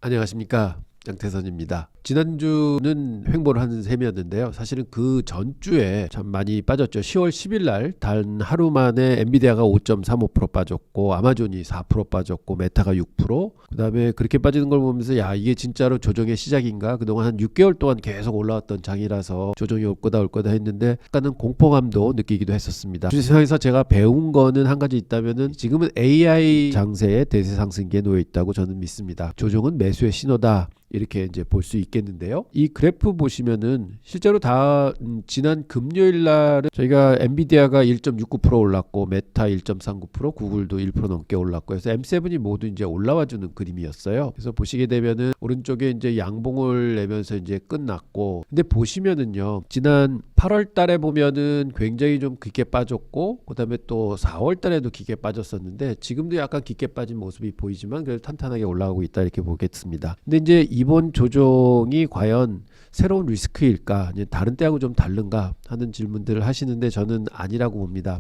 안녕하십니까, 양태선입니다. 지난주는 횡보를 하는 셈이었는데요. 사실은 그 전주에 참 많이 빠졌죠. 10월 10일 날 단 하루 만에 엔비디아가 5.35% 빠졌고, 아마존이 4% 빠졌고, 메타가 6%. 그다음에 그렇게 빠지는 걸 보면서 야, 이게 진짜로 조정의 시작인가? 그동안 한 6개월 동안 계속 올라왔던 장이라서 조정이 올 거다 했는데 약간은 공포감도 느끼기도 했었습니다. 주식시장에서 제가 배운 거는 한 가지 있다면은 지금은 AI 장세의 대세 상승기에 놓여 있다고 저는 믿습니다. 조정은 매수의 신호다, 이렇게 이제 볼 수 있겠는데요. 이 그래프 보시면은 실제로 다 지난 금요일 날은 저희가 엔비디아가 1.69% 올랐고, 메타 1.39%, 구글도 1% 넘게 올랐고 해서 M7이 모두 이제 올라와주는 그림이었어요. 그래서 보시게 되면은 오른쪽에 이제 양봉을 내면서 이제 끝났고, 근데 보시면은요, 지난 8월 달에 보면은 굉장히 좀 깊게 빠졌고, 그다음에 또 4월 달에도 깊게 빠졌었는데 지금도 약간 깊게 빠진 모습이 보이지만 그래도 탄탄하게 올라가고 있다, 이렇게 보겠습니다. 근데 이제 이번 조정이 과연 새로운 리스크일까, 다른 때하고 좀 다른가 하는 질문들을 하시는데 저는 아니라고 봅니다.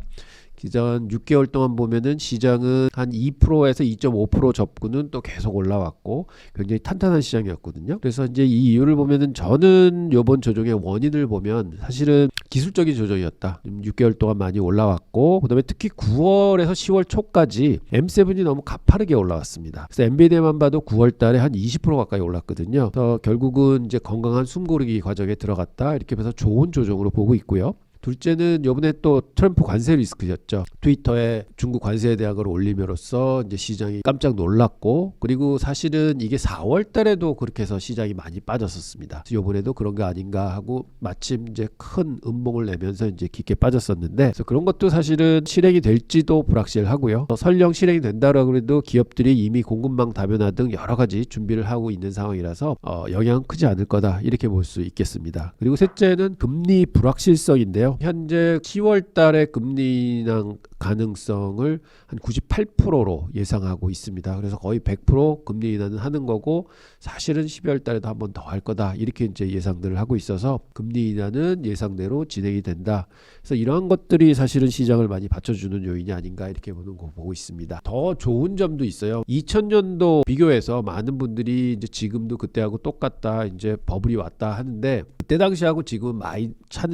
기존 6개월 동안 보면은 시장은 한 2%에서 2.5% 접근은 또 계속 올라왔고 굉장히 탄탄한 시장이었거든요. 그래서 이제 이 이유를 보면은 저는 이번 조정의 원인을 보면 사실은 기술적인 조정이었다. 6개월 동안 많이 올라왔고, 그다음에 특히 9월에서 10월 초까지 M7이 너무 가파르게 올라왔습니다. 그래서 엔비디아만 봐도 9월 달에 한 20% 가까이 올랐거든요. 그래서 결국은 이제 건강한 숨고르기 과정에 들어갔다, 이렇게 해서 좋은 조정으로 보고 있고요. 둘째는 이번에 또 트럼프 관세 리스크였죠. 트위터에 중국 관세에 대한 걸 올림으로써 이제 시장이 깜짝 놀랐고, 그리고 사실은 이게 4월 달에도 그렇게 해서 시장이 많이 빠졌었습니다. 이번에도 그런 거 아닌가 하고 마침 이제 큰 음봉을 내면서 이제 깊게 빠졌었는데, 그래서 그런 것도 사실은 실행이 될지도 불확실하고요. 설령 실행이 된다라고 해도 기업들이 이미 공급망 다변화 등 여러 가지 준비를 하고 있는 상황이라서 영향은 크지 않을 거다, 이렇게 볼 수 있겠습니다. 그리고 셋째는 금리 불확실성인데요. 현재 10월 달에 금리 인하 가능성을 한 98%로 예상하고 있습니다. 그래서 거의 100% 금리 인하는 하는 거고, 사실은 12월 달에도 한 번 더 할 거다, 이렇게 이제 예상들을 하고 있어서 금리 인하는 예상대로 진행이 된다. 그래서 이러한 것들이 사실은 시장을 많이 받쳐주는 요인이 아닌가, 이렇게 보고 있습니다. 더 좋은 점도 있어요. 2000년도 비교해서 많은 분들이 이제 지금도 그때하고 똑같다, 이제 버블이 왔다 하는데, 그때 당시하고 지금 많이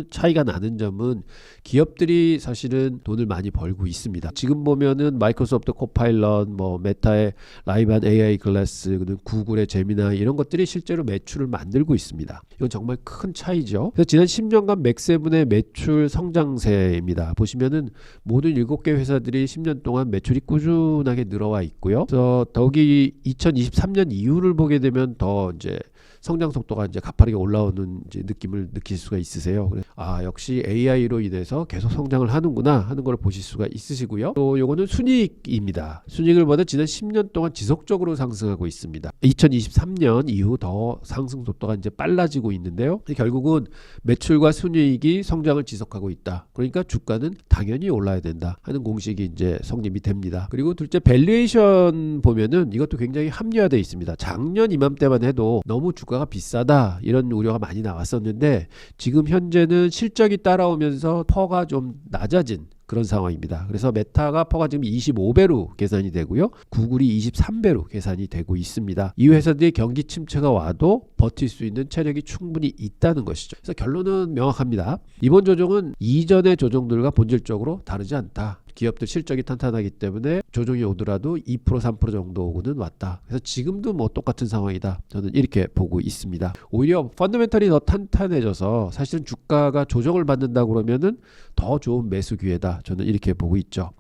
차이가 나는 점은 기업들이 사실은 돈을 많이 벌고 있습니다. 지금 보면은 마이크로소프트 코파일럿, 뭐 메타의 라이반 AI 글래스, 구글의 제미나이, 이런 것들이 실제로 매출을 만들고 있습니다. 이건 정말 큰 차이죠. 그래서 지난 10년간 맥세븐의 매출 성장세입니다. 보시면은 모든 7개 회사들이 10년 동안 매출이 꾸준하게 늘어와 있고요. 그래서 더욱이 2023년 이후를 보게 되면 더 이제 성장 속도가 이제 가파르게 올라오는 이제 느낌을 느낄 수가 있으세요. 아, 역시 AI로 인해서 계속 성장을 하는구나 하는 걸 보실 수가 있으시고요. 또 요거는 순이익입니다. 순이익을 보다 지난 10년 동안 지속적으로 상승하고 있습니다. 2023년 이후 더 상승 속도가 이제 빨라지고 있는데요. 결국은 매출과 순이익이 성장을 지속하고 있다. 그러니까 주가는 당연히 올라야 된다 하는 공식이 이제 성립이 됩니다. 그리고 둘째, 밸류에이션 보면은 이것도 굉장히 합리화되어 있습니다. 작년 이맘때만 해도 너무 주가가 비싸다, 이런 우려가 많이 나왔었는데 지금 현재는 실적이 따라오면서 퍼가 좀 낮아진 그런 상황입니다. 그래서 메타가 퍼가 지금 25배로 계산이 되고요, 구글이 23배로 계산이 되고 있습니다. 이 회사들이 경기 침체가 와도 버틸 수 있는 체력이 충분히 있다는 것이죠. 그래서 결론은 명확합니다. 이번 조정은 이전의 조정들과 본질적으로 다르지 않다. 기업들 실적이 탄탄하기 때문에 조정이 오더라도 2% 3% 정도 오고는 왔다. 그래서 지금도 뭐 똑같은 상황이다, 저는 이렇게 보고 있습니다. 오히려 펀더멘털이 더 탄탄해져서 사실은 주가가 조정을 받는다 그러면은 더 좋은 매수 기회다, 저는 이렇게 보고 있죠.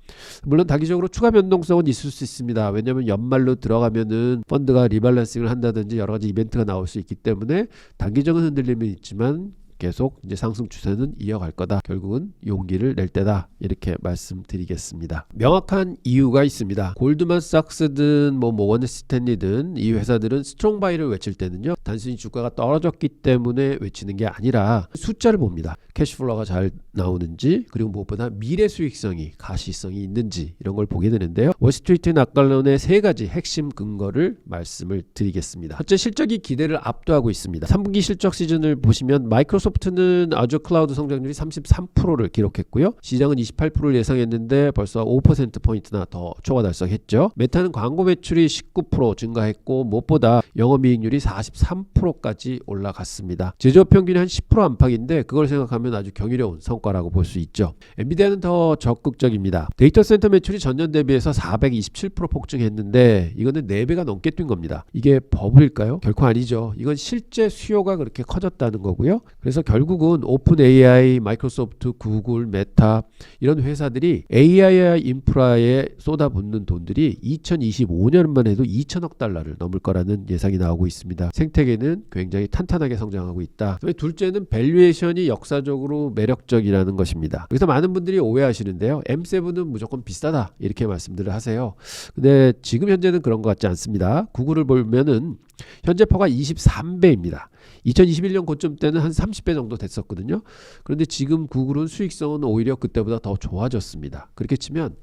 물론 단기적으로 추가 변동성은 있을 수 있습니다. 왜냐하면 연말로 들어가면은 펀드가 리밸런싱을 한다든지 여러 가지 이벤트가 나올 수 있기 때문에 단기적인 흔들림은 있지만 계속 이제 상승 추세는 이어갈 거다. 결국은 용기를 낼 때다, 이렇게 말씀드리겠습니다. 명확한 이유가 있습니다. 골드만삭스든 뭐 모건 스탠리든 이 회사들은 스트롱 바이를 외칠 때는요, 단순히 주가가 떨어졌기 때문에 외치는 게 아니라 숫자를 봅니다. 캐시플로가 잘 나오는지, 그리고 무엇보다 미래 수익성이, 가시성이 있는지, 이런 걸 보게 되는데요. 월스트리트 낙관론의 3가지 핵심 근거를 말씀을 드리겠습니다. 첫째, 실적이 기대를 압도하고 있습니다. 3분기 실적 시즌을 보시면 마이크로소프트 마이크로소프트는 아주 클라우드 성장률이 33%를 기록했고요. 시장은 28%를 예상했는데 벌써 5%포인트나 더 초과 달성했죠. 메타는 광고 매출이 19% 증가했고 무엇보다 영업이익률이 43%까지 올라갔습니다. 제조업 평균이 한 10% 안팎인데 그걸 생각하면 아주 경이로운 성과라고 볼 수 있죠. 엔비디아는 더 적극적입니다. 데이터 센터 매출이 전년 대비해서 427% 폭증했는데 이거는 4배가 넘게 뛴 겁니다. 이게 버블일까요? 결코 아니죠. 이건 실제 수요가 그렇게 커졌다는 거고요. 그래서 결국은 오픈 AI, 마이크로소프트, 구글, 메타 이런 회사들이 AI 인프라에 쏟아붓는 돈들이 2025년만 해도 2천억 달러를 넘을 거라는 예상이 나오고 있습니다. 생태계는 굉장히 탄탄하게 성장하고 있다. 둘째는 밸류에이션이 역사적으로 매력적이라는 것입니다. 그래서 많은 분들이 오해하시는데요. M7은 무조건 비싸다 이렇게 말씀들을 하세요. 근데 지금 현재는 그런 것 같지 않습니다. 구글을 보면은 현재 퍼가 23배입니다. 2021년 고점 때는 한 30배 정도 됐었거든요. 그런데 지금 구글은 수익성은 오히려 그때보다 더 좋아졌습니다. 그렇게 치면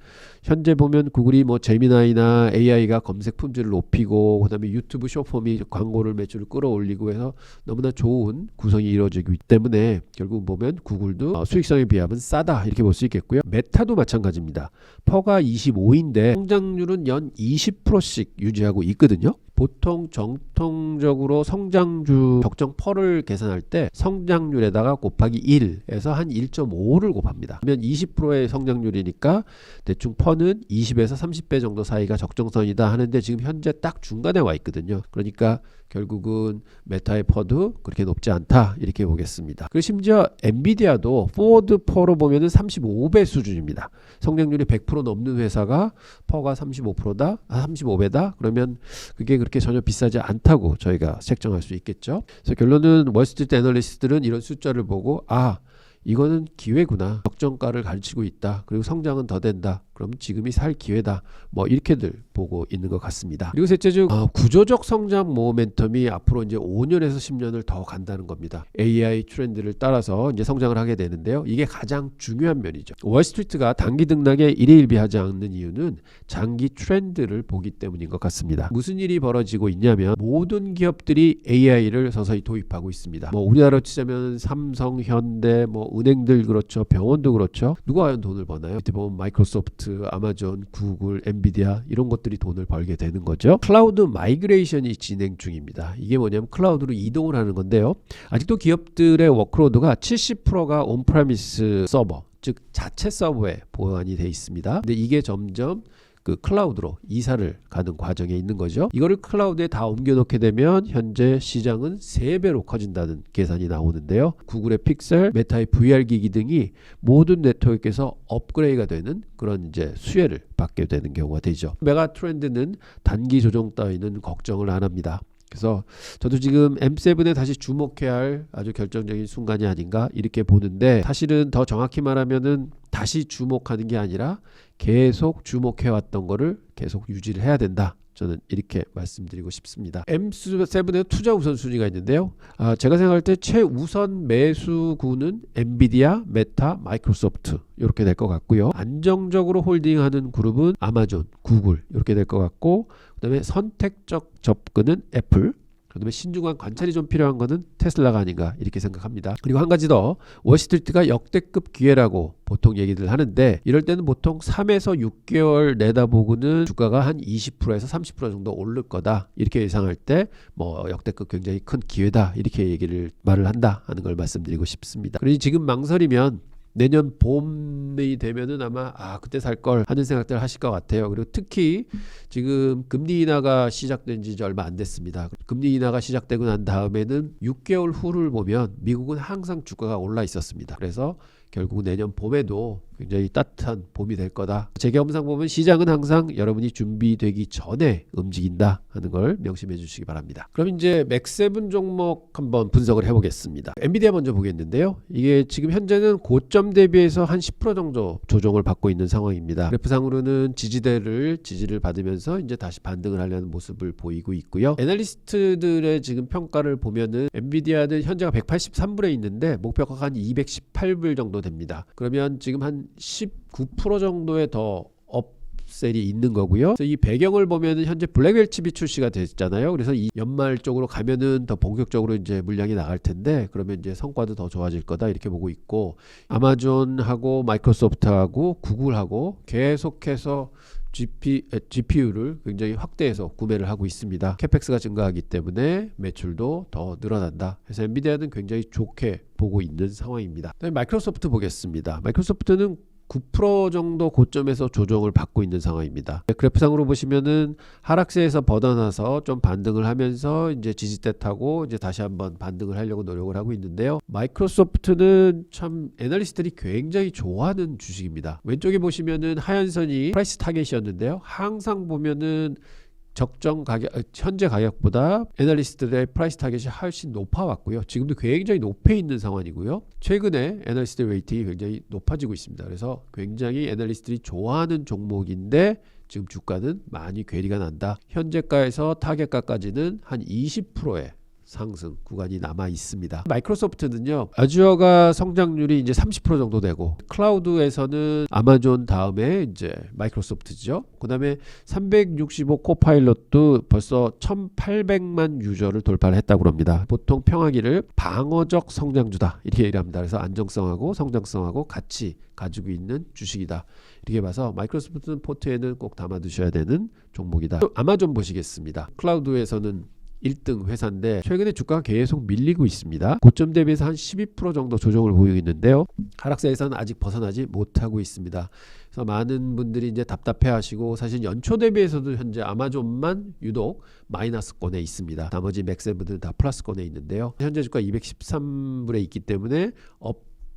현재 보면 구글이 뭐 제미나이나 AI가 검색 품질을 높이고 그다음에 유튜브 숏폼이 광고를 매출을 끌어올리고 해서 너무나 좋은 구성이 이루어지기 때문에 결국 보면 구글도 수익성에 비하면 싸다 이렇게 볼 수 있겠고요. 메타도 마찬가지입니다. 퍼가 25인데 성장률은 연 20%씩 유지하고 있거든요. 보통 정통적으로 성장주 적정 퍼를 계산할 때 성장률에다가 곱하기 1에서 한 1.5를 곱합니다. 그러면 20%의 성장률이니까 대충 퍼는 20에서 30배 정도 사이가 적정선이다 하는데 지금 현재 딱 중간에 와 있거든요. 그러니까 결국은 메타의 퍼도 그렇게 높지 않다 이렇게 보겠습니다. 그리고 심지어 엔비디아도 포워드 퍼로 보면은 35배 수준입니다. 성장률이 100% 넘는 회사가 퍼가 35%다, 35배다. 그러면 그게 그렇게 전혀 비싸지 않다고 저희가 책정할 수 있겠죠. 그래서 결론은 월스트리트 애널리스트들은 이런 숫자를 보고 이거는 기회구나. 적정가를 가르치고 있다. 그리고 성장은 더 된다. 그럼 지금이 살 기회다. 뭐 이렇게들 보고 있는 것 같습니다. 그리고 셋째 구조적 성장 모멘텀이 앞으로 이제 5년에서 10년을 더 간다는 겁니다. AI 트렌드를 따라서 이제 성장을 하게 되는데요. 이게 가장 중요한 면이죠. 월스트리트가 단기 등락에 일희일비하지 않는 이유는 장기 트렌드를 보기 때문인 것 같습니다. 무슨 일이 벌어지고 있냐면 모든 기업들이 AI를 서서히 도입하고 있습니다. 뭐 우리나라로 치자면 삼성, 현대, 뭐 은행들 그렇죠. 병원도 그렇죠. 누가 과연 돈을 버나요? 이때 보면 마이크로소프트, 아마존, 구글, 엔비디아 이런 것들이 돈을 벌게 되는 거죠. 클라우드 마이그레이션이 진행 중입니다. 이게 뭐냐면 클라우드로 이동을 하는 건데요. 아직도 기업들의 워크로드가 70%가 온프레미스 서버, 즉 자체 서버에 보안이 돼 있습니다. 근데 이게 점점 그 클라우드로 이사를 가는 과정에 있는 거죠. 이거를 클라우드에 다 옮겨놓게 되면 현재 시장은 3배로 커진다는 계산이 나오는데요. 구글의 픽셀, 메타의 VR 기기 등이 모든 네트워크에서 업그레이드가 되는 그런 이제 수혜를 받게 되는 경우가 되죠. 메가 트렌드는 단기 조정 따위는 걱정을 안 합니다. 그래서 저도 지금 M7에 다시 주목해야 할 아주 결정적인 순간이 아닌가 이렇게 보는데 사실은 더 정확히 말하면은 다시 주목하는 게 아니라 계속 주목해왔던 거를 계속 유지를 해야 된다. 저는 이렇게 말씀드리고 싶습니다. M7의 투자 우선순위가 있는데요. 제가 생각할 때 최우선 매수구는 엔비디아, 메타, 마이크로소프트 이렇게 될 것 같고요. 안정적으로 홀딩하는 그룹은 아마존, 구글 이렇게 될 것 같고 그 다음에 선택적 접근은 애플, 그다음에 신중한 관찰이 좀 필요한 거는 테슬라가 아닌가 이렇게 생각합니다. 그리고 한 가지 더 월스트리트가 역대급 기회라고 보통 얘기를 하는데 이럴 때는 보통 3에서 6개월 내다보고는 주가가 한 20%에서 30% 정도 오를 거다 이렇게 예상할 때 뭐 역대급 굉장히 큰 기회다 이렇게 말을 한다 하는 걸 말씀드리고 싶습니다. 그러니 지금 망설이면 내년 봄이 되면은 아마 그때 살 걸 하는 생각들 하실 것 같아요. 그리고 특히 지금 금리 인하가 시작된 지 얼마 안 됐습니다. 금리 인하가 시작되고 난 다음에는 6개월 후를 보면 미국은 항상 주가가 올라 있었습니다. 그래서 결국 내년 봄에도 굉장히 따뜻한 봄이 될 거다. 제 경험상 보면 시장은 항상 여러분이 준비되기 전에 움직인다 하는 걸 명심해 주시기 바랍니다. 그럼 이제 맥7 종목 한번 분석을 해보겠습니다. 엔비디아 먼저 보겠는데요. 이게 지금 현재는 고점 대비해서 한 10% 정도 조정을 받고 있는 상황입니다. 그래프상으로는 지지를 받으면서 이제 다시 반등을 하려는 모습을 보이고 있고요. 애널리스트들의 지금 평가를 보면은 엔비디아는 현재가 183불에 있는데 목표가 한 218불 정도 됩니다. 그러면 지금 한 19% 정도의 더 셀이 있는 거고요. 그래서 이 배경을 보면은 현재 블랙웰 칩이 출시가 됐잖아요. 그래서 이 연말 쪽으로 가면은 더 본격적으로 이제 물량이 나갈 텐데 그러면 이제 성과도 더 좋아질 거다 이렇게 보고 있고 아마존하고 마이크로소프트하고 구글하고 계속해서 GPU를 굉장히 확대해서 구매를 하고 있습니다. 캐펙스가 증가하기 때문에 매출도 더 늘어난다. 그래서 엔비디아는 굉장히 좋게 보고 있는 상황입니다. 마이크로소프트 보겠습니다. 마이크로소프트는 9% 정도 고점에서 조정을 받고 있는 상황입니다. 그래프상으로 보시면은 하락세에서 벗어나서 좀 반등을 하면서 이제 지지대 타고 이제 다시 한번 반등을 하려고 노력을 하고 있는데요. 마이크로소프트는 참 애널리스트들이 굉장히 좋아하는 주식입니다. 왼쪽에 보시면은 하얀 선이 프라이스 타겟이었는데요. 항상 보면은 적정 가격, 현재 가격보다 애널리스트들의 프라이스 타겟이 훨씬 높아 왔고요. 지금도 굉장히 높아 있는 상황이고요. 최근에 애널리스트 웨이팅이 굉장히 높아지고 있습니다. 그래서 굉장히 애널리스트들이 좋아하는 종목인데 지금 주가는 많이 괴리가 난다. 현재가에서 타겟가까지는 한 20%의 상승 구간이 남아 있습니다. 마이크로소프트는요, 아주어가 성장률이 이제 30% 정도 되고, 클라우드에서는 아마존 다음에 이제 마이크로소프트죠. 그 다음에 365 코파일럿도 벌써 1800만 유저를 돌파를 했다고 합니다. 보통 평하기를 방어적 성장주다 이렇게 얘기합니다. 그래서 안정성하고 성장성하고 같이 가지고 있는 주식이다. 이렇게 봐서 마이크로소프트는 포트에는 꼭 담아 두셔야 되는 종목이다. 또 아마존 보시겠습니다. 클라우드에서는 1등 회사인데 최근에 주가가 계속 밀리고 있습니다. 고점 대비해서 한 12% 정도 조정을 보이고 있는데요. 하락세에서는 아직 벗어나지 못하고 있습니다. 그래서 많은 분들이 이제 답답해 하시고 사실 연초 대비해서도 현재 아마존만 유독 마이너스권에 있습니다. 나머지 맥세븐들은 다 플러스권에 있는데요. 현재 주가 213불에 있기 때문에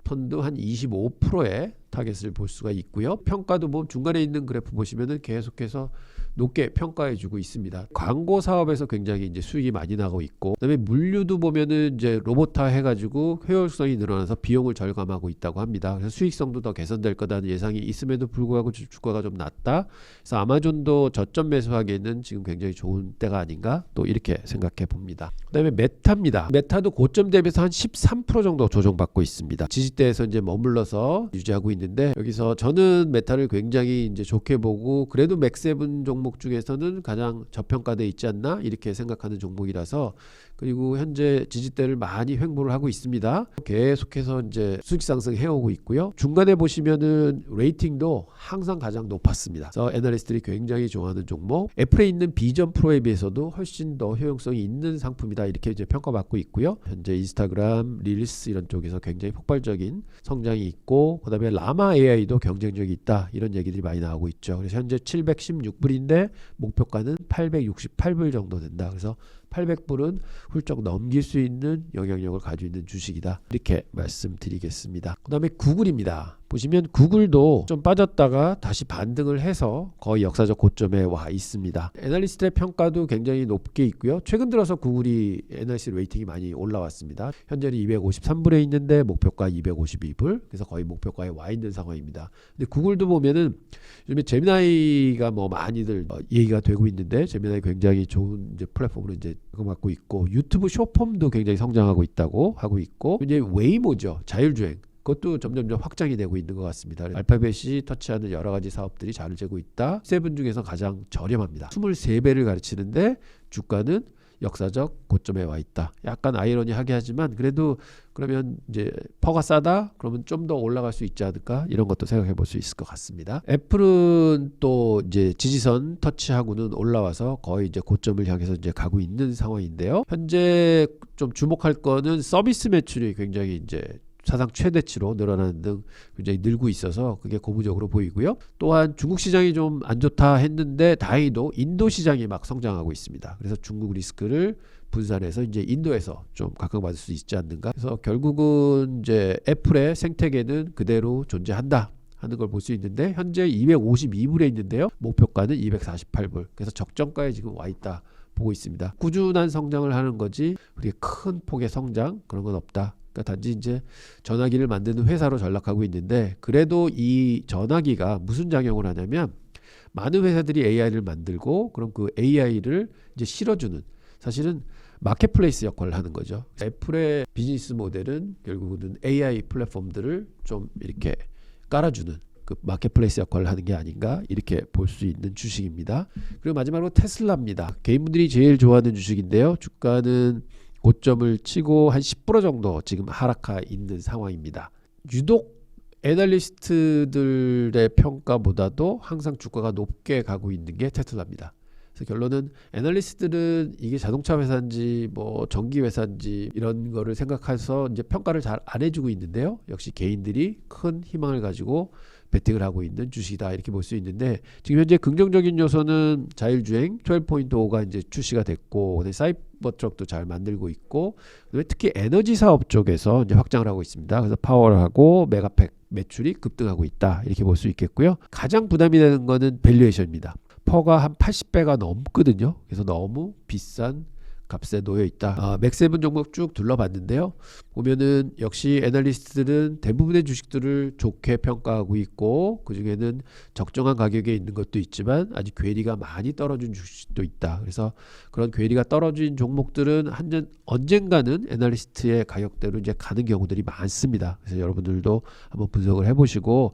펀드 한 25%의 타겟을 볼 수가 있고요. 평가도 뭐 중간에 있는 그래프 보시면은 계속해서 높게 평가해 주고 있습니다. 광고 사업에서 굉장히 이제 수익이 많이 나고 있고, 그다음에 물류도 보면은 이제 로봇화 해가지고 효율성이 늘어나서 비용을 절감하고 있다고 합니다. 그래서 수익성도 더 개선될 거다는 예상이 있음에도 불구하고 주가가 좀 낮다. 그래서 아마존도 저점 매수하기에는 지금 굉장히 좋은 때가 아닌가 또 이렇게 생각해 봅니다. 그다음에 메타입니다. 메타도 고점 대비해서 한 13% 정도 조정받고 있습니다. 지지대에서 이제 머물러서 유지하고 있는데 여기서 저는 메타를 굉장히 이제 좋게 보고 그래도 맥세븐 종목 중에서는 가장 저평가되어 있지 않나 이렇게 생각하는 종목이라서 그리고 현재 지지대를 많이 횡보를 하고 있습니다. 계속해서 이제 수익 상승 해오고 있고요. 중간에 보시면은 레이팅도 항상 가장 높았습니다. 그래서 애널리스트들이 굉장히 좋아하는 종목. 애플에 있는 비전 프로에 비해서도 훨씬 더 효용성이 있는 상품이다 이렇게 이제 평가받고 있고요. 현재 인스타그램, 릴스 이런 쪽에서 굉장히 폭발적인 성장이 있고 그다음에 라마 AI도 경쟁력이 있다 이런 얘기들이 많이 나오고 있죠. 그래서 현재 716불인데 목표가는 868불 정도 된다. 그래서 800불은 훌쩍 넘길 수 있는 영향력을 가지고 있는 주식이다 이렇게 말씀드리겠습니다. 그 다음에 구글입니다. 보시면 구글도 좀 빠졌다가 다시 반등을 해서 거의 역사적 고점에 와 있습니다. 애널리스트의 평가도 굉장히 높게 있고요. 최근 들어서 구글이 애널리스트 레이팅이 많이 올라왔습니다. 현재는 253불에 있는데 목표가 252불, 그래서 거의 목표가에 와 있는 상황입니다. 근데 구글도 보면은 요즘에 제미나이가 뭐 많이들 얘기가 되고 있는데 제미나이 굉장히 좋은 이제 플랫폼으로 이제 맡고 있고 유튜브 숏폼도 굉장히 성장하고 있다고 하고 있고 이제 웨이모죠, 자율주행. 그것도 점점점 확장이 되고 있는 것 같습니다. 알파벳이 터치하는 여러 가지 사업들이 잘 되고 있다. 세븐 중에서 가장 저렴합니다. 23배를 가르치는데 주가는 역사적 고점에 와 있다. 약간 아이러니하게 하지만 그래도 그러면 이제 퍼가 싸다? 그러면 좀 더 올라갈 수 있지 않을까? 이런 것도 생각해 볼 수 있을 것 같습니다. 애플은 또 이제 지지선 터치하고는 올라와서 거의 이제 고점을 향해서 이제 가고 있는 상황인데요. 현재 좀 주목할 거는 서비스 매출이 굉장히 이제 사상 최대치로 늘어나는 등 굉장히 늘고 있어서 그게 고무적으로 보이고요. 또한 중국 시장이 좀 안 좋다 했는데 다행히도 인도 시장이 막 성장하고 있습니다. 그래서 중국 리스크를 분산해서 이제 인도에서 좀 각광받을 수 있지 않는가. 그래서 결국은 이제 애플의 생태계는 그대로 존재한다 하는 걸 볼 수 있는데 현재 252불에 있는데요. 목표가는 248불. 그래서 적정가에 지금 와 있다 보고 있습니다. 꾸준한 성장을 하는 거지 그렇게 큰 폭의 성장 그런 건 없다. 그러니까 단지 이제 전화기를 만드는 회사로 전락하고 있는데 그래도 이 전화기가 무슨 작용을 하냐면 많은 회사들이 AI를 만들고 그럼 그 AI를 이제 실어주는 사실은 마켓플레이스 역할을 하는 거죠. 애플의 비즈니스 모델은 결국은 AI 플랫폼들을 좀 이렇게 깔아주는 그 마켓플레이스 역할을 하는 게 아닌가 이렇게 볼 수 있는 주식입니다. 그리고 마지막으로 테슬라입니다. 개인분들이 제일 좋아하는 주식인데요. 주가는 고점을 치고 한 10% 정도 지금 하락하 있는 상황입니다. 유독 애널리스트들의 평가보다도 항상 주가가 높게 가고 있는 게 테슬라입니다. 그래서 결론은 애널리스트들은 이게 자동차 회사인지 뭐 전기 회사인지 이런 거를 생각해서 이제 평가를 잘 안 해주고 있는데요. 역시 개인들이 큰 희망을 가지고 베팅을 하고 있는 주식이다 이렇게 볼 수 있는데, 지금 현재 긍정적인 요소는 자율주행 12.5가 이제 출시가 됐고, 사이버트럭도 잘 만들고 있고, 특히 에너지 사업 쪽에서 이제 확장을 하고 있습니다. 그래서 파워하고 메가팩 매출이 급등하고 있다 이렇게 볼 수 있겠고요. 가장 부담이 되는 거는 밸류에이션입니다. 퍼가 한 80배가 넘거든요. 그래서 너무 비싼 값에 놓여 있다. 맥세븐 종목 쭉 둘러봤는데요. 보면은 역시 애널리스트들은 대부분의 주식들을 좋게 평가하고 있고, 그 중에는 적정한 가격에 있는 것도 있지만 아직 괴리가 많이 떨어진 주식도 있다. 그래서 그런 괴리가 떨어진 종목들은 언젠가는 애널리스트의 가격대로 이제 가는 경우들이 많습니다. 그래서 여러분들도 한번 분석을 해보시고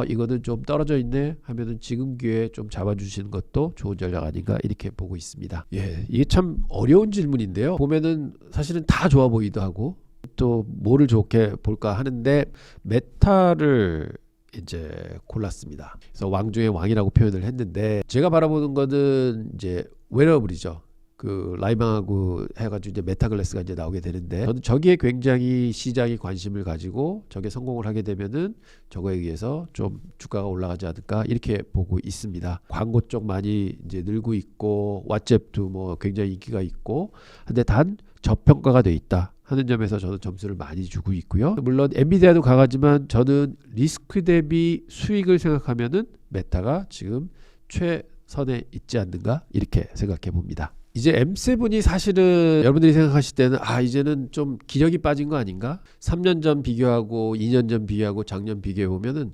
이거는 좀 떨어져 있네 하면은 지금 기회에 좀 잡아주시는 것도 좋은 전략 아닌가 이렇게 보고 있습니다. 예, 이게 참 어려운 질문인데요. 보면은 사실은 다 좋아 보이기도 하고 또 뭐를 좋게 볼까 하는데 메타를 이제 골랐습니다. 그래서 왕 중의 왕이라고 표현을 했는데, 제가 바라보는 거는 이제 웨어러블이죠. 그 라이방하고 해가지고 이제 메타글래스가 이제 나오게 되는데, 저는 저기에 굉장히 시장이 관심을 가지고 저게 성공을 하게 되면은 저거에 의해서 좀 주가가 올라가지 않을까 이렇게 보고 있습니다. 광고 쪽 많이 이제 늘고 있고, 왓츠앱도 뭐 굉장히 인기가 있고, 근데 단 저평가가 돼 있다 하는 점에서 저는 점수를 많이 주고 있고요. 물론 엔비디아도 강하지만 저는 리스크 대비 수익을 생각하면은 메타가 지금 최선에 있지 않는가 이렇게 생각해 봅니다. 이제 M7이 사실은 여러분들이 생각하실 때는 이제는 좀 기력이 빠진 거 아닌가? 3년 전 비교하고 2년 전 비교하고 작년 비교해 보면은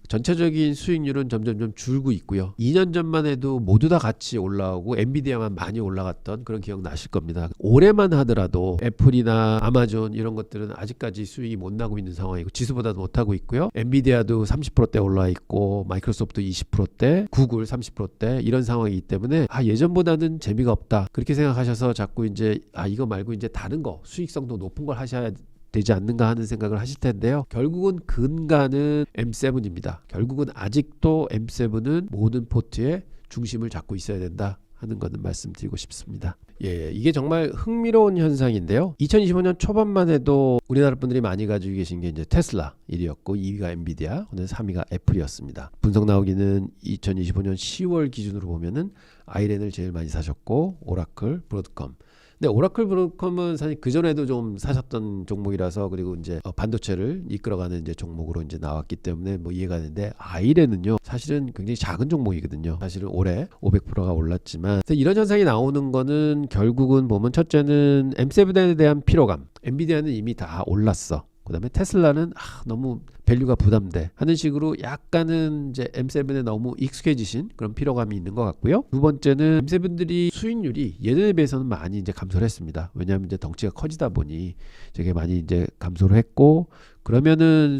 전체적인 수익률은 점점 줄고 있고요. 2년 전만 해도 모두 다 같이 올라오고 엔비디아만 많이 올라갔던 그런 기억 나실 겁니다. 올해만 하더라도 애플이나 아마존 이런 것들은 아직까지 수익이 못 나고 있는 상황이고 지수보다도 못하고 있고요. 엔비디아도 30%대 올라 있고 마이크로소프트 20%대, 구글 30%대 이런 상황이기 때문에 예전보다는 재미가 없다 그렇게 생각하셔서 자꾸 이제 이거 말고 이제 다른 거 수익성도 높은 걸 하셔야 되지 않는가 하는 생각을 하실 텐데요. 결국은 근간은 M7입니다. 결국은 아직도 M7은 모든 포트의 중심을 잡고 있어야 된다 하는 것은 말씀드리고 싶습니다. 예, 이게 정말 흥미로운 현상인데요. 2025년 초반만 해도 우리나라 분들이 많이 가지고 계신 게 이제 테슬라 1위였고 2위가 엔비디아, 3위가 애플이었습니다. 분석 나오기는 2025년 10월 기준으로 보면은 아이렌을 제일 많이 사셨고 오라클, 브로드컴. 근데 오라클 브로드컴은 사실 그 전에도 좀 사셨던 종목이라서, 그리고 이제 반도체를 이끌어가는 이제 종목으로 이제 나왔기 때문에 뭐 이해가 되는데, 아이렌은요 사실은 굉장히 작은 종목이거든요. 사실은 올해 500%가 올랐지만 이런 현상이 나오는 거는 결국은 보면 첫째는 M7에 대한 피로감. 엔비디아는 이미 다 올랐어. 그 다음에 테슬라는 너무 밸류가 부담돼 하는 식으로 약간은 이제 M7에 너무 익숙해지신 그런 피로감이 있는 것 같고요. 두 번째는 M7들이 수익률이 예전에 비해서는 많이 이제 감소를 했습니다. 왜냐하면 이제 덩치가 커지다 보니 되게 많이 이제 감소를 했고, 그러면은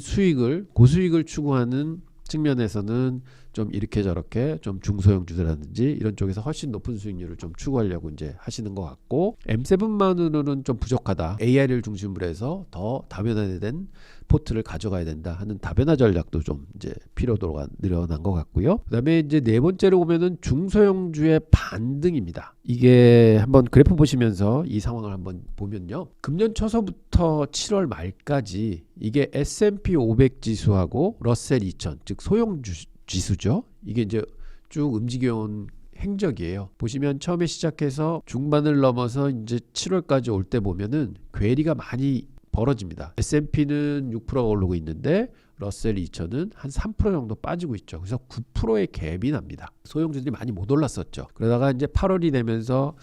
고수익을 추구하는 측면에서는 좀 이렇게 저렇게 좀 중소형주들이라든지 이런 쪽에서 훨씬 높은 수익률을 좀 추구하려고 이제 하시는 것 같고, M7만으로는 좀 부족하다. AI를 중심으로 해서 더 다변화된 포트를 가져가야 된다 하는 다변화 전략도 좀 이제 피로도가 늘어난 것 같고요. 그다음에 이제 네 번째로 보면은 중소형주의 반등입니다. 이게 한번 그래프 보시면서 이 상황을 한번 보면요. 금년 초서부터 7월 말까지 이게 S&P 500 지수하고 러셀 2000, 즉 소형주 지수죠. 이게 이제 쭉 움직여온 행적이에요. 보시면 처음에 시작해서 중반을 넘어서 이제 7월까지 올 때 보면은 괴리가 많이 벌어집니다. S&P는 6%가 오르고 있는데 러셀 2000은 한 3% 정도 빠지고 있죠. 그래서 9%의 갭이 납니다. 소형주들이 많이 못 올랐었죠. 그러다가 이제 8월이 되면서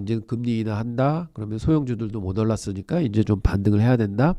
이제 금리 인하한다. 그러면 소형주들도 못 올랐으니까 이제 좀 반등을 해야 된다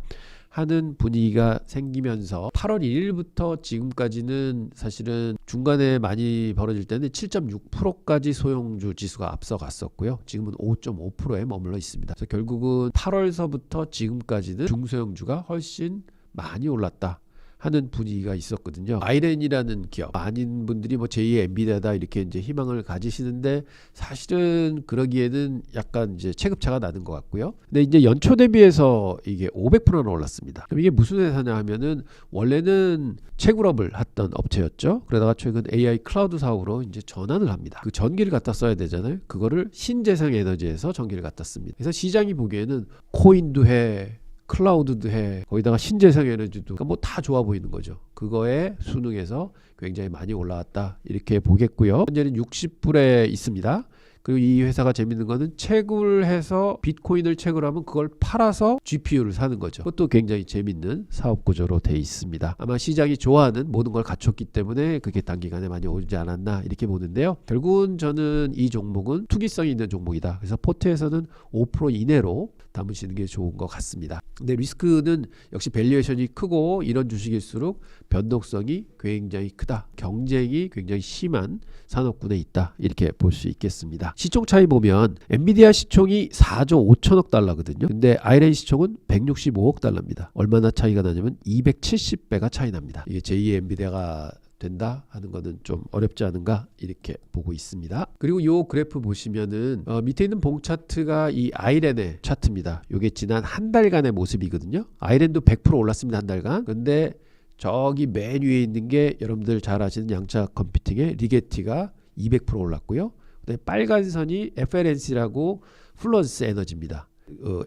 하는 분위기가 생기면서 8월 1일부터 지금까지는 사실은 중간에 많이 벌어질 때는 7.6%까지 소형주 지수가 앞서갔었고요. 지금은 5.5%에 머물러 있습니다. 그래서 결국은 8월서부터 지금까지는 중소형주가 훨씬 많이 올랐다 하는 분위기가 있었거든요. 아이렌이라는 기업, 많은 분들이 뭐 제2의 엔비디아다 이렇게 이제 희망을 가지시는데 사실은 그러기에는 약간 이제 체급차가 나는 것 같고요. 근데 이제 연초 대비해서 이게 500%나 올랐습니다. 그럼 이게 무슨 회사냐 하면은 원래는 채굴업을 했던 업체였죠. 그러다가 최근 AI 클라우드 사업으로 이제 전환을 합니다. 그 전기를 갖다 써야 되잖아요. 그거를 신재생 에너지에서 전기를 갖다 씁니다. 그래서 시장이 보기에는 코인도 해, 클라우드도 해, 거기다가 신재생 에너지도, 그러니까 뭐 다 좋아 보이는 거죠. 그거에 순응해서 굉장히 많이 올라왔다 이렇게 보겠고요. 현재는 60불에 있습니다. 그리고 이 회사가 재밌는 거는 채굴해서 비트코인을 채굴하면 그걸 팔아서 GPU를 사는 거죠. 그것도 굉장히 재밌는 사업 구조로 돼 있습니다. 아마 시장이 좋아하는 모든 걸 갖췄기 때문에 그게 단기간에 많이 오르지 않았나 이렇게 보는데요. 결국은 저는 이 종목은 투기성이 있는 종목이다. 그래서 포트에서는 5% 이내로 담으시는 게 좋은 것 같습니다. 근데 리스크는 역시 밸류에이션이 크고 이런 주식일수록 변동성이 굉장히 크다. 경쟁이 굉장히 심한 산업군에 있다. 이렇게 볼 수 있겠습니다. 시총 차이 보면 엔비디아 시총이 4조 5천억 달러거든요. 근데 아이렌 시총은 165억 달러입니다. 얼마나 차이가 나냐면 270배가 차이 납니다. 이게 제2의 엔비디아가 된다 하는 거는 좀 어렵지 않은가 이렇게 보고 있습니다. 그리고 요 그래프 보시면은 밑에 있는 봉 차트가 이 아이렌의 차트입니다. 요게 지난 한 달간의 모습이거든요. 아이렌도 100% 올랐습니다. 한 달간. 근데 저기 맨 위에 있는 게 여러분들 잘 아시는 양자 컴퓨팅의 리게티가 200% 올랐고요. 그다음에 빨간 선이 FLNC라고 플러스 에너지입니다.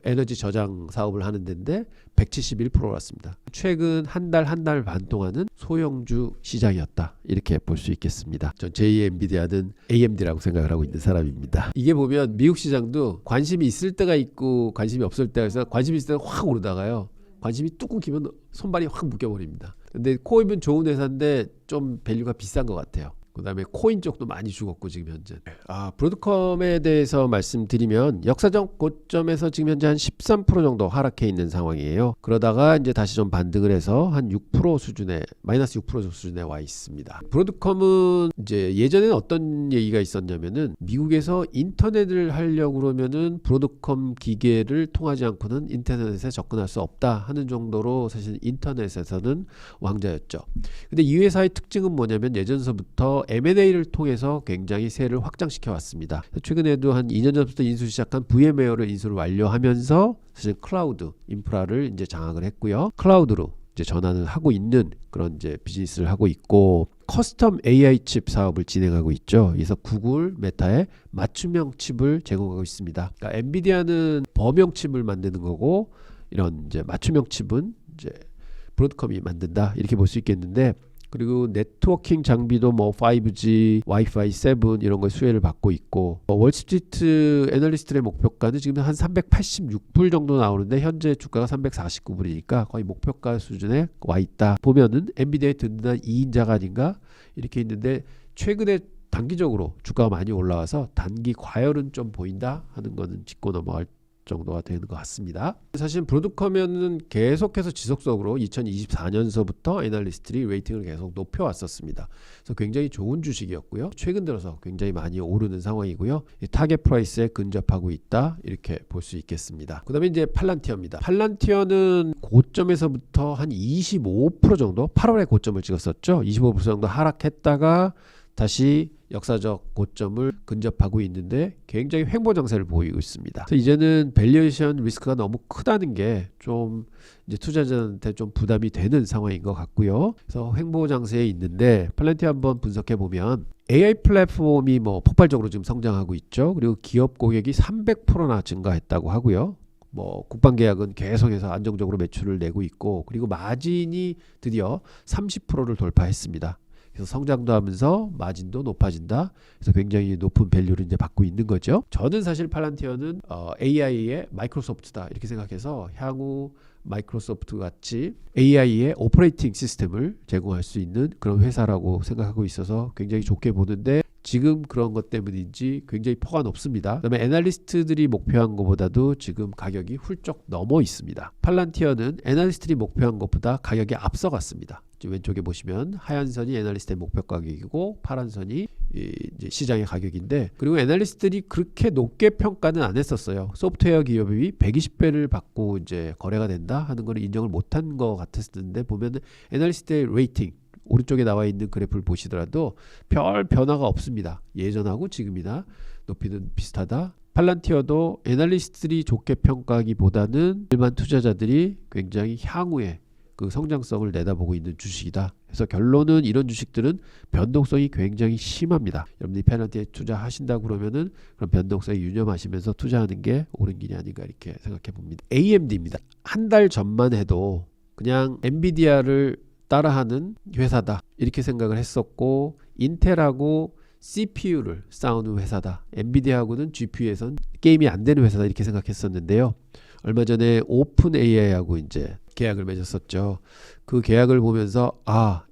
에너지 저장 사업을 하는 데인데 171% 올랐습니다. 최근 한 달 반 동안은 소형주 시장이었다. 이렇게 볼 수 있겠습니다. 전 제2의 엔비디아는 AMD라고 생각을 하고 있는 사람입니다. 이게 보면 미국 시장도 관심이 있을 때가 있고 관심이 없을 때가 있어서 관심이 있을 때는 확 오르다가요. 관심이 뚝 끊기면 손발이 확 묶여버립니다. 근데 코입은 좋은 회사인데 좀 밸류가 비싼 것 같아요. 그 다음에 코인 쪽도 많이 죽었고 지금 현재. 브로드컴에 대해서 말씀드리면 역사적 고점에서 지금 현재 한 13% 정도 하락해 있는 상황이에요. 그러다가 이제 다시 좀 반등을 해서 한 6% 수준에, 마이너스 6% 수준에 와 있습니다. 브로드컴은 이제 예전에는 어떤 얘기가 있었냐면은 미국에서 인터넷을 하려고 그러면은 브로드컴 기계를 통하지 않고는 인터넷에 접근할 수 없다 하는 정도로 사실 인터넷에서는 왕자였죠. 근데 이 회사의 특징은 뭐냐면 예전서부터 M&A를 통해서 굉장히 세를 확장시켜 왔습니다. 최근에도 한 2년 전부터 인수 시작한 VMware를 인수를 완료하면서 사실 클라우드 인프라를 이제 장악을 했고요. 클라우드로 이제 전환을 하고 있는 그런 이제 비즈니스를 하고 있고 커스텀 AI 칩 사업을 진행하고 있죠. 그래서 구글, 메타에 맞춤형 칩을 제공하고 있습니다. 그러니까 엔비디아는 범용 칩을 만드는 거고 이런 이제 맞춤형 칩은 이제 브로드컴이 만든다 이렇게 볼 수 있겠는데. 그리고 네트워킹 장비도 뭐 5G, 와이파이 7 이런 거 수혜를 받고 있고 월스트리트 애널리스트의 목표가는 지금 한 386불 정도 나오는데 현재 주가가 349불이니까 거의 목표가 수준에 와 있다. 보면은 엔비디아의 든든한 2인자가 아닌가 이렇게 있는데 최근에 단기적으로 주가가 많이 올라와서 단기 과열은 좀 보인다 하는 거는 짚고 넘어갈 정도가 되는 것 같습니다. 사실 브로드컴은 계속해서 지속적으로 2024년서부터 애널리스트들이 레이팅을 계속 높여왔었습니다. 그래서 굉장히 좋은 주식이었고요. 최근 들어서 굉장히 많이 오르는 상황이고요. 타겟 프라이스에 근접하고 있다 이렇게 볼 수 있겠습니다. 그 다음에 이제 팔란티어입니다. 팔란티어는 고점에서부터 한 25% 정도 8월에 고점을 찍었었죠. 25% 정도 하락했다가 다시 역사적 고점을 근접하고 있는데 굉장히 횡보 장세를 보이고 있습니다. 그래서 이제는 밸류에이션 리스크가 너무 크다는 게 좀 이제 투자자한테 좀 부담이 되는 상황인 것 같고요. 그래서 횡보 장세에 있는데 팔란티어 한번 분석해 보면 AI 플랫폼이 뭐 폭발적으로 지금 성장하고 있죠. 그리고 기업 고객이 300%나 증가했다고 하고요. 뭐 국방 계약은 계속해서 안정적으로 매출을 내고 있고 그리고 마진이 드디어 30%를 돌파했습니다. 그래서 성장도 하면서 마진도 높아진다. 그래서 굉장히 높은 밸류를 이제 받고 있는 거죠. 저는 사실 팔란티어는 AI의 마이크로소프트다 이렇게 생각해서 향후 마이크로소프트 같이 AI의 오퍼레이팅 시스템을 제공할 수 있는 그런 회사라고 생각하고 있어서 굉장히 좋게 보는데 지금 그런 것 때문인지 굉장히 폭가 높습니다. 그다음에 애널리스트들이 목표한 것보다도 지금 가격이 훌쩍 넘어 있습니다. 팔란티어는 애널리스트들이 목표한 것보다 가격이 앞서갔습니다. 왼쪽에 보시면 하얀 선이 애널리스트의 목표 가격이고 파란 선이 이제 시장의 가격인데, 그리고 애널리스트들이 그렇게 높게 평가는 안 했었어요. 소프트웨어 기업이 120배를 받고 이제 거래가 된다 하는 걸 인정을 못한 것 같았는데, 보면은 애널리스트의 레이팅 오른쪽에 나와 있는 그래프를 보시더라도 별 변화가 없습니다. 예전하고 지금이나 높이는 비슷하다. 팔란티어도 애널리스트들이 좋게 평가하기보다는 일반 투자자들이 굉장히 향후에 그 성장성을 내다보고 있는 주식이다. 그래서 결론은 이런 주식들은 변동성이 굉장히 심합니다. 여러분들이 팔란티어에 투자하신다 그러면은 그런 변동성에 유념하시면서 투자하는 게 옳은 길이 아닌가 이렇게 생각해 봅니다. AMD입니다. 한 달 전만 해도 그냥 엔비디아를 따라하는 회사다 이렇게 생각을 했었고, 인텔하고 CPU를 쌓는 회사다, 엔비디아하고는 GPU에선 게임이 안 되는 회사다 이렇게 생각했었는데요. 얼마 전에 오픈 AI하고 이제 계약을 맺었었죠. 그 계약을 보면서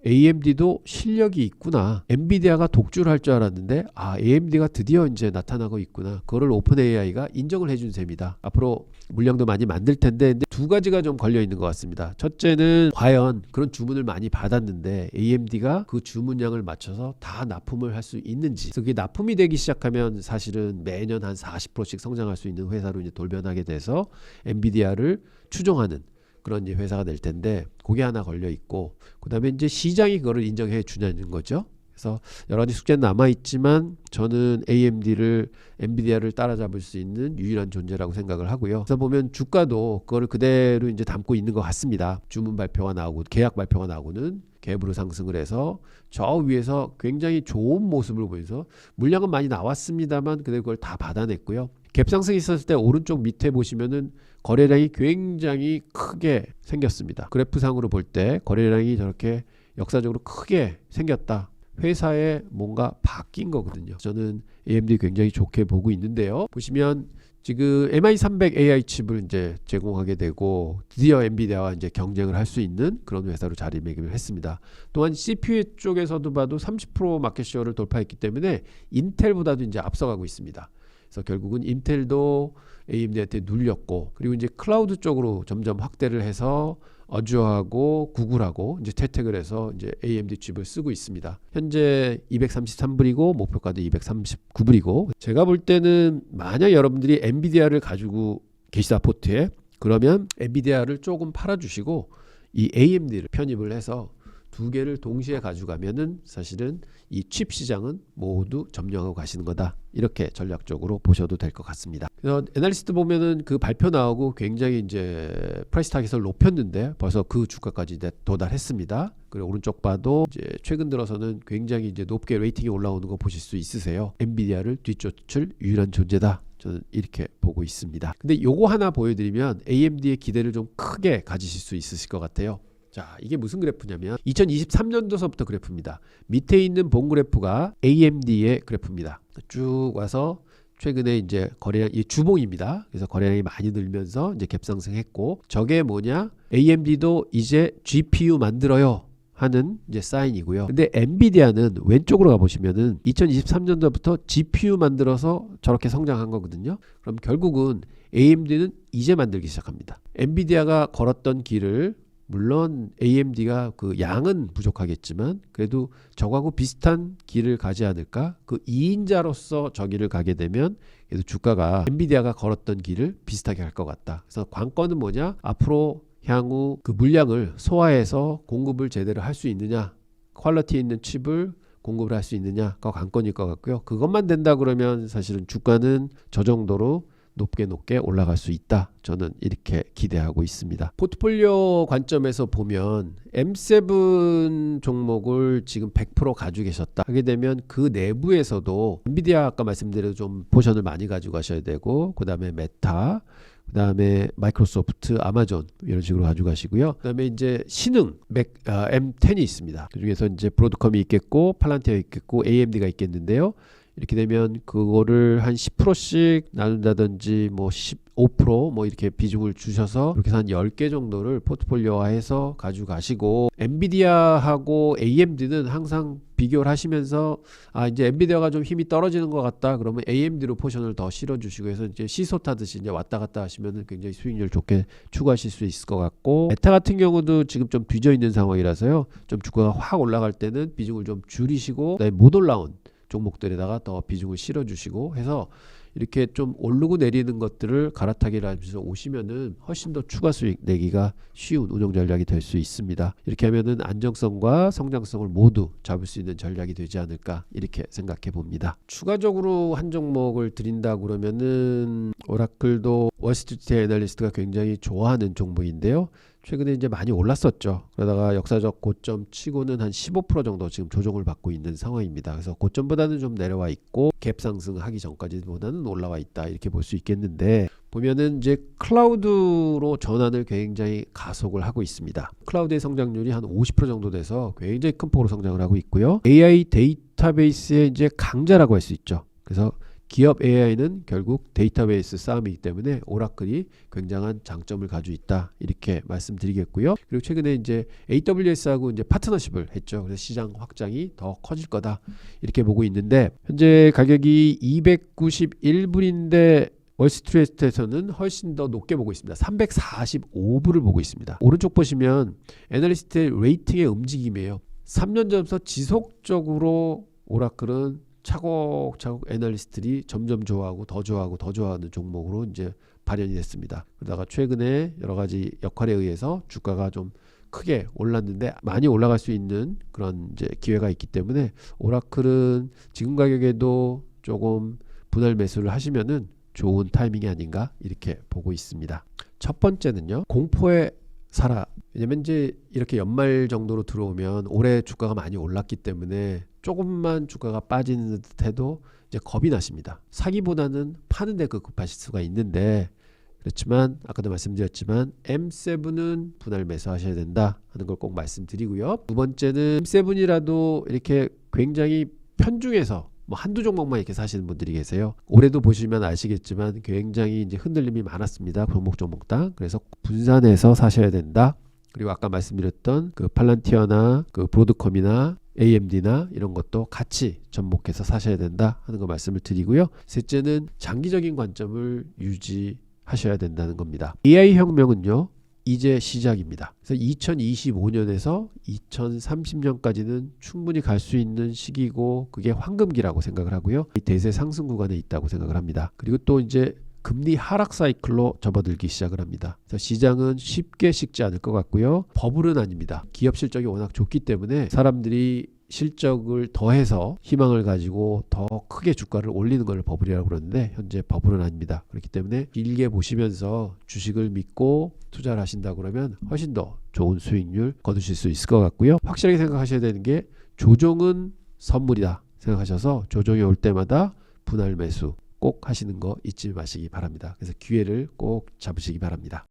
AMD도 실력이 있구나. 엔비디아가 독주를 할 줄 알았는데 AMD가 드디어 이제 나타나고 있구나. 그거를 오픈 AI가 인정을 해준 셈이다. 앞으로 물량도 많이 만들 텐데, 근데 두 가지가 좀 걸려 있는 것 같습니다. 첫째는 과연 그런 주문을 많이 받았는데 AMD가 그 주문량을 맞춰서 다 납품을 할 수 있는지. 그래서 그게 납품이 되기 시작하면 사실은 매년 한 40%씩 성장할 수 있는 회사로 이제 돌변하게 돼서 엔비디아를 추종하는 그런 이제 회사가 될 텐데, 그게 하나 걸려 있고, 그다음에 이제 시장이 그거를 인정해 주냐는 거죠. 그래서 여러 가지 숙제는 남아 있지만 저는 AMD를 엔비디아를 따라잡을 수 있는 유일한 존재라고 생각을 하고요. 그래서 보면 주가도 그거를 그대로 이제 담고 있는 것 같습니다. 주문 발표가 나오고 계약 발표가 나오고는 갭으로 상승을 해서 저 위에서 굉장히 좋은 모습을 보여서, 물량은 많이 나왔습니다만 그대로 그걸 다 받아냈고요. 갭 상승이 있었을 때 오른쪽 밑에 보시면은 거래량이 굉장히 크게 생겼습니다. 그래프상으로 볼 때 거래량이 저렇게 역사적으로 크게 생겼다. 회사에 뭔가 바뀐 거거든요. 저는 AMD 굉장히 좋게 보고 있는데요. 보시면 지금 MI300 AI 칩을 이제 제공하게 되고, 드디어 엔비디아와 이제 경쟁을 할 수 있는 그런 회사로 자리매김을 했습니다. 또한 CPU 쪽에서도 봐도 30% 마켓시어를 돌파했기 때문에 인텔보다도 이제 앞서가고 있습니다. 그래서 결국은 인텔도 AMD한테 눌렸고, 그리고 이제 클라우드 쪽으로 점점 확대를 해서 어주어하고 구글하고 이제 채택을 해서 이제 AMD 칩을 쓰고 있습니다. 현재 233불이고 목표가도 239불이고, 제가 볼 때는 만약 여러분들이 엔비디아를 가지고 계시다 포트에, 그러면 엔비디아를 조금 팔아주시고 이 AMD를 편입을 해서 두 개를 동시에 가져가면은 사실은 이 칩 시장은 모두 점령하고 가시는 거다, 이렇게 전략적으로 보셔도 될 것 같습니다. 그래서 애널리스트 보면은 그 발표 나오고 굉장히 이제 프라이스 타깃을 높였는데 벌써 그 주가까지 도달했습니다. 그리고 오른쪽 봐도 이제 최근 들어서는 굉장히 이제 높게 레이팅이 올라오는 거 보실 수 있으세요. 엔비디아를 뒤쫓을 유일한 존재다, 저는 이렇게 보고 있습니다. 근데 요거 하나 보여드리면 AMD의 기대를 좀 크게 가지실 수 있으실 것 같아요. 자, 이게 무슨 그래프냐면 2023년도서부터 그래프입니다. 밑에 있는 본 그래프가 AMD의 그래프입니다. 쭉 와서 최근에 이제 거래량, 이 주봉입니다. 그래서 거래량이 많이 늘면서 이제 갭상승했고, 저게 뭐냐? AMD도 이제 GPU 만들어요 하는 이제 사인이고요. 근데 엔비디아는 왼쪽으로 가보시면은 2023년도부터 GPU 만들어서 저렇게 성장한 거거든요. 그럼 결국은 AMD는 이제 만들기 시작합니다. 엔비디아가 걸었던 길을, 물론 AMD가 그 양은 부족하겠지만 그래도 저하고 비슷한 길을 가지 않을까? 그 2인자로서 저 길을 가게 되면 그래도 주가가 엔비디아가 걸었던 길을 비슷하게 할 것 같다. 그래서 관건은 뭐냐? 앞으로 향후 그 물량을 소화해서 공급을 제대로 할 수 있느냐, 퀄리티 있는 칩을 공급을 할 수 있느냐가 관건일 것 같고요. 그것만 된다 그러면 사실은 주가는 저 정도로 높게 올라갈 수 있다, 저는 이렇게 기대하고 있습니다. 포트폴리오 관점에서 보면 M7 종목을 지금 100% 가지고 계셨다 하게 되면 그 내부에서도 엔비디아 아까 말씀드린 좀 포션을 많이 가지고 가셔야 되고, 그 다음에 메타, 그 다음에 마이크로소프트, 아마존 이런 식으로 가져가시고요. 그 다음에 이제 신흥 M10이 있습니다. 그 중에서 이제 브로드컴이 있겠고, 팔란티어 있겠고, AMD가 있겠는데요. 이렇게 되면 그거를 한 10%씩 나눈다든지 뭐 15% 뭐 이렇게 비중을 주셔서 이렇게 해서 한 10개 정도를 포트폴리오화해서 가지고 가시고, 엔비디아하고 AMD는 항상 비교를 하시면서 이제 엔비디아가 좀 힘이 떨어지는 것 같다 그러면 AMD로 포션을 더 실어주시고 해서 이제 시소 타듯이 이제 왔다 갔다 하시면은 굉장히 수익률 좋게 추구하실 수 있을 것 같고, 메타 같은 경우도 지금 좀 뒤져 있는 상황이라서요. 좀 주가가 확 올라갈 때는 비중을 좀 줄이시고, 그다음에 못 올라온 종목들에다가 더 비중을 실어주시고 해서 이렇게 좀 오르고 내리는 것들을 갈아타기를 하면서 오시면은 훨씬 더 추가 수익 내기가 쉬운 운용 전략이 될 수 있습니다. 이렇게 하면은 안정성과 성장성을 모두 잡을 수 있는 전략이 되지 않을까 이렇게 생각해 봅니다. 추가적으로 한 종목을 드린다 그러면은 오라클도 월스트리트 애널리스트가 굉장히 좋아하는 종목인데요. 최근에 이제 많이 올랐었죠. 그러다가 역사적 고점 치고는 한 15% 정도 지금 조정을 받고 있는 상황입니다. 그래서 고점보다는 좀 내려와 있고 갭 상승하기 전까지보다는 올라와 있다 이렇게 볼 수 있겠는데 보면은 이제 클라우드로 전환을 굉장히 가속을 하고 있습니다. 클라우드의 성장률이 한 50% 정도 돼서 굉장히 큰 폭으로 성장을 하고 있고요. AI 데이터베이스의 이제 강자라고 할 수 있죠. 그래서 기업 AI는 결국 데이터베이스 싸움이기 때문에 오라클이 굉장한 장점을 가지고 있다 이렇게 말씀드리겠고요. 그리고 최근에 이제 AWS하고 이제 파트너십을 했죠. 그래서 시장 확장이 더 커질 거다 이렇게 보고 있는데 현재 가격이 291불인데 월스트리트에서는 훨씬 더 높게 보고 있습니다. 345불을 보고 있습니다. 오른쪽 보시면 애널리스트의 레이팅의 움직임이에요. 3년 전부터 지속적으로 오라클은 차곡차곡 애널리스트들이 점점 좋아하고 더 좋아하고 더 좋아하는 종목으로 이제 발현이 됐습니다. 그러다가 최근에 여러 가지 역할에 의해서 주가가 좀 크게 올랐는데 많이 올라갈 수 있는 그런 이제 기회가 있기 때문에 오라클은 지금 가격에도 조금 분할 매수를 하시면은 좋은 타이밍이 아닌가 이렇게 보고 있습니다. 첫 번째는요. 공포에 사라. 왜냐면 이제 이렇게 연말 정도로 들어오면 올해 주가가 많이 올랐기 때문에 조금만 주가가 빠지는 듯해도 이제 겁이 나십니다. 사기보다는 파는 데 급하실 수가 있는데 그렇지만 아까도 말씀드렸지만 M7은 분할 매수하셔야 된다 하는 걸 꼭 말씀드리고요. 두 번째는 M7이라도 이렇게 굉장히 편중해서 뭐 한두 종목만 이렇게 사시는 분들이 계세요. 올해도 보시면 아시겠지만 굉장히 이제 흔들림이 많았습니다. 종목당. 그래서 분산해서 사셔야 된다. 그리고 아까 말씀드렸던 그 팔란티어나 그 브로드컴이나 AMD나 이런 것도 같이 접목해서 사셔야 된다 하는 거 말씀을 드리고요. 셋째는 장기적인 관점을 유지하셔야 된다는 겁니다. AI 혁명은요. 이제 시작입니다. 그래서 2025년에서 2030년까지는 충분히 갈 수 있는 시기고 그게 황금기라고 생각을 하고요. 이 대세 상승 구간에 있다고 생각을 합니다. 그리고 또 이제 금리 하락 사이클로 접어들기 시작을 합니다. 그래서 시장은 쉽게 식지 않을 것 같고요. 버블은 아닙니다. 기업 실적이 워낙 좋기 때문에 사람들이 실적을 더해서 희망을 가지고 더 크게 주가를 올리는 걸 버블이라고 그러는데 현재 버블은 아닙니다. 그렇기 때문에 길게 보시면서 주식을 믿고 투자를 하신다 그러면 훨씬 더 좋은 수익률 거두실 수 있을 것 같고요. 확실하게 생각하셔야 되는 게 조정은 선물이다 생각하셔서 조정이 올 때마다 분할 매수 꼭 하시는 거 잊지 마시기 바랍니다. 그래서 기회를 꼭 잡으시기 바랍니다.